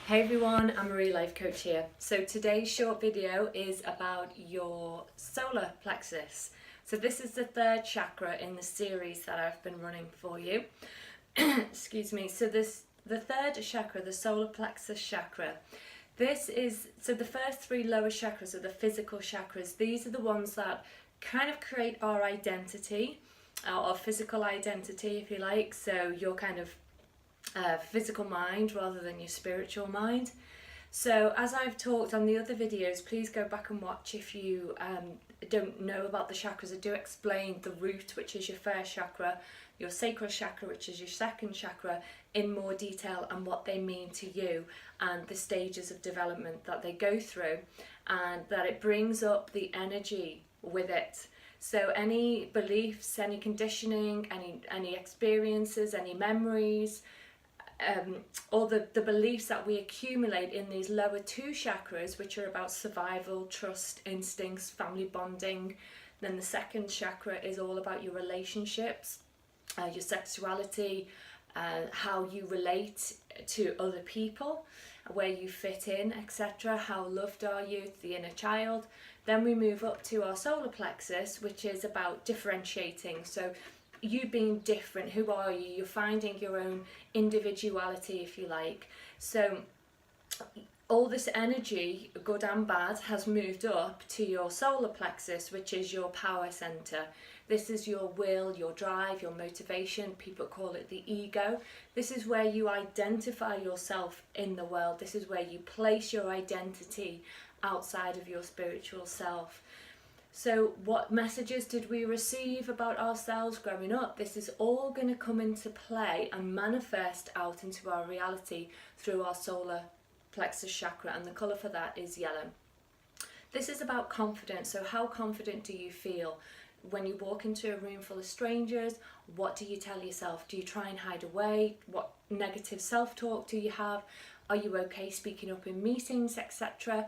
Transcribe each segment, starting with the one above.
Hey everyone, I'm Marie, life coach here. So today's short video is about your solar plexus. So this is the third chakra in the series that I've been running for you. Excuse me. So the third chakra, the solar plexus chakra. The first three lower chakras are the physical chakras. These are the ones that kind of create our identity, our physical identity, if you like. So your kind of physical mind rather than your spiritual mind. So as I've talked on the other videos, please go back and watch if you don't know about the chakras. I do explain the root, which is your first chakra, your sacral chakra, which is your second chakra, in more detail, and what they mean to you and the stages of development that they go through, and that it brings up the energy with it. So any beliefs, any conditioning, any experiences, any memories, all the beliefs that we accumulate in these lower two chakras, which are about survival, trust, instincts, family bonding. Then the second chakra is all about your relationships, your sexuality, how you relate to other people, where you fit in, etc. How loved are you, the inner child. Then we move up to our solar plexus, which is about differentiating. So you being different, who are you? You're finding your own individuality, if you like. So all this energy, good and bad, has moved up to your solar plexus, which is your power center. This is your will, your drive, your motivation. People call it the ego. This is where you identify yourself in the world. This is where you place your identity outside of your spiritual self. So what messages did we receive about ourselves growing up? This is all going to come into play and manifest out into our reality through our solar plexus chakra, and the colour for that is yellow. This is about confidence. So how confident do you feel? When you walk into a room full of strangers, what do you tell yourself? Do you try and hide away? What negative self-talk do you have? Are you okay speaking up in meetings, etc.?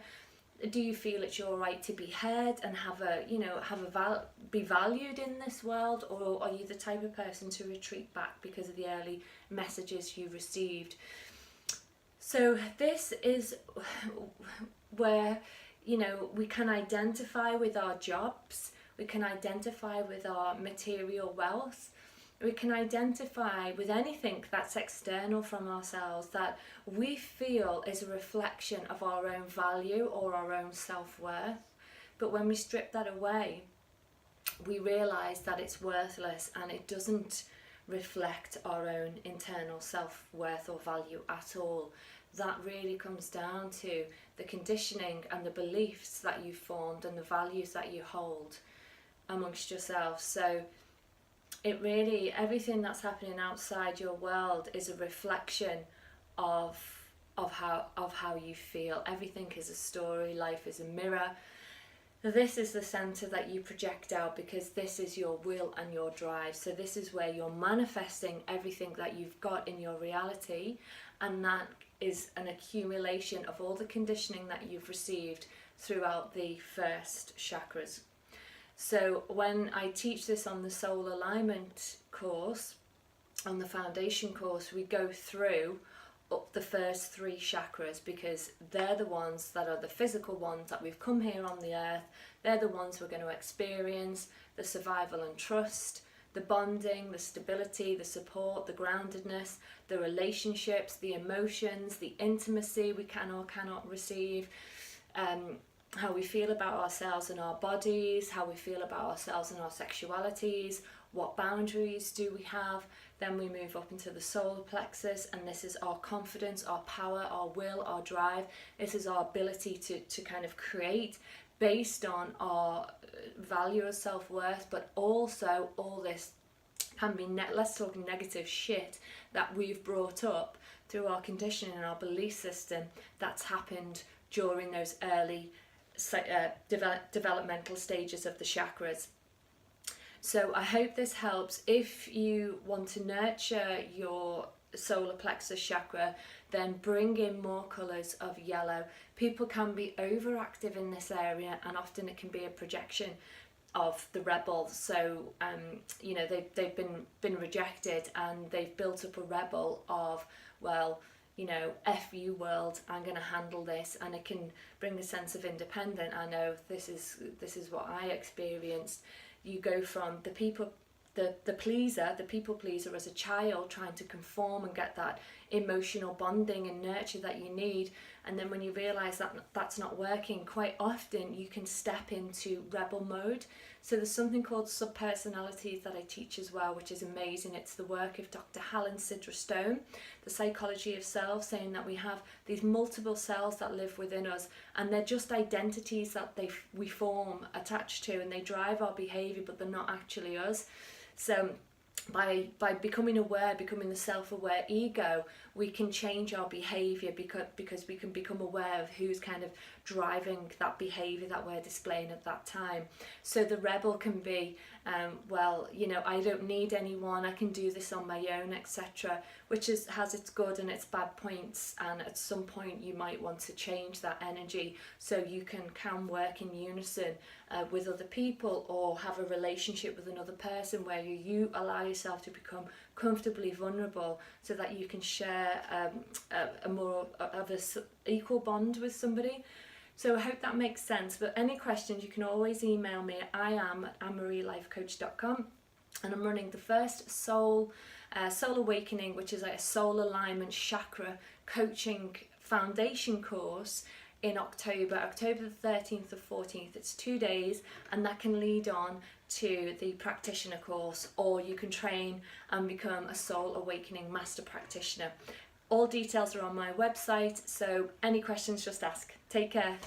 Do you feel it's your right to be heard and be valued in this world, or are you the type of person to retreat back because of the early messages you received? So this is where we can identify with our jobs, we can identify with our material wealth, we can identify with anything that's external from ourselves that we feel is a reflection of our own value or our own self-worth. But when we strip that away, we realise that it's worthless and it doesn't reflect our own internal self-worth or value at all. That really comes down to the conditioning and the beliefs that you've formed and the values that you hold amongst yourself. So it really, everything that's happening outside your world is a reflection of how you feel. Everything is a story. Life is a mirror. This is the center that you project out, because this is your will and your drive. So this is where you're manifesting everything that you've got in your reality, and that is an accumulation of all the conditioning that you've received throughout the first chakras. So when I teach this on the soul alignment course, on the foundation course, we go through up the first three chakras, because they're the ones that are the physical ones that we've come here on the earth. They're the ones we're going to experience the survival and trust, the bonding, the stability, the support, the groundedness, the relationships, the emotions, the intimacy we can or cannot receive, how we feel about ourselves and our bodies, how we feel about ourselves and our sexualities, what boundaries do we have. Then we move up into the solar plexus, and this is our confidence, our power, our will, our drive. This is our ability to kind of create based on our value of self-worth, but also all this can be, let's talk negative shit that we've brought up through our conditioning and our belief system that's happened during those early developmental stages of the chakras. So I hope this helps. If you want to nurture your solar plexus chakra, then bring in more colours of yellow. People can be overactive in this area, and often it can be a projection of the rebel. So they've been rejected, and they've built up a rebel of, well, you know, F you world, I'm going to handle this, and it can bring a sense of independence. I know this is what I experienced. You go from the people pleaser as a child, trying to conform and get that emotional bonding and nurture that you need, and then when you realize that that's not working, quite often you can step into rebel mode. So there's something called subpersonalities that I teach as well, which is amazing. It's the work of Dr. Helen Sidra Stone, the psychology of self, saying that we have these multiple selves that live within us, and they're just identities that we form attached to, and they drive our behavior, but they're not actually us. So by becoming aware, becoming the self-aware ego, we can change our behavior, because we can become aware of who's kind of driving that behavior that we're displaying at that time. So the rebel can be, well, you know, I don't need anyone, I can do this on my own, etc., which has its good and its bad points, and at some point you might want to change that energy so you can work in unison with other people, or have a relationship with another person where you allow yourself to become comfortably vulnerable, so that you can share a more of a equal bond with somebody. So I hope that makes sense. But any questions, you can always email me at iam@anmarielifecoach.com, and I'm running the first soul awakening, which is like a soul alignment chakra coaching foundation course, in October the 13th to 14th. It's 2 days, and that can lead on to the practitioner course, or you can train and become a soul awakening master practitioner. All details are on my website, so any questions, just ask. Take care.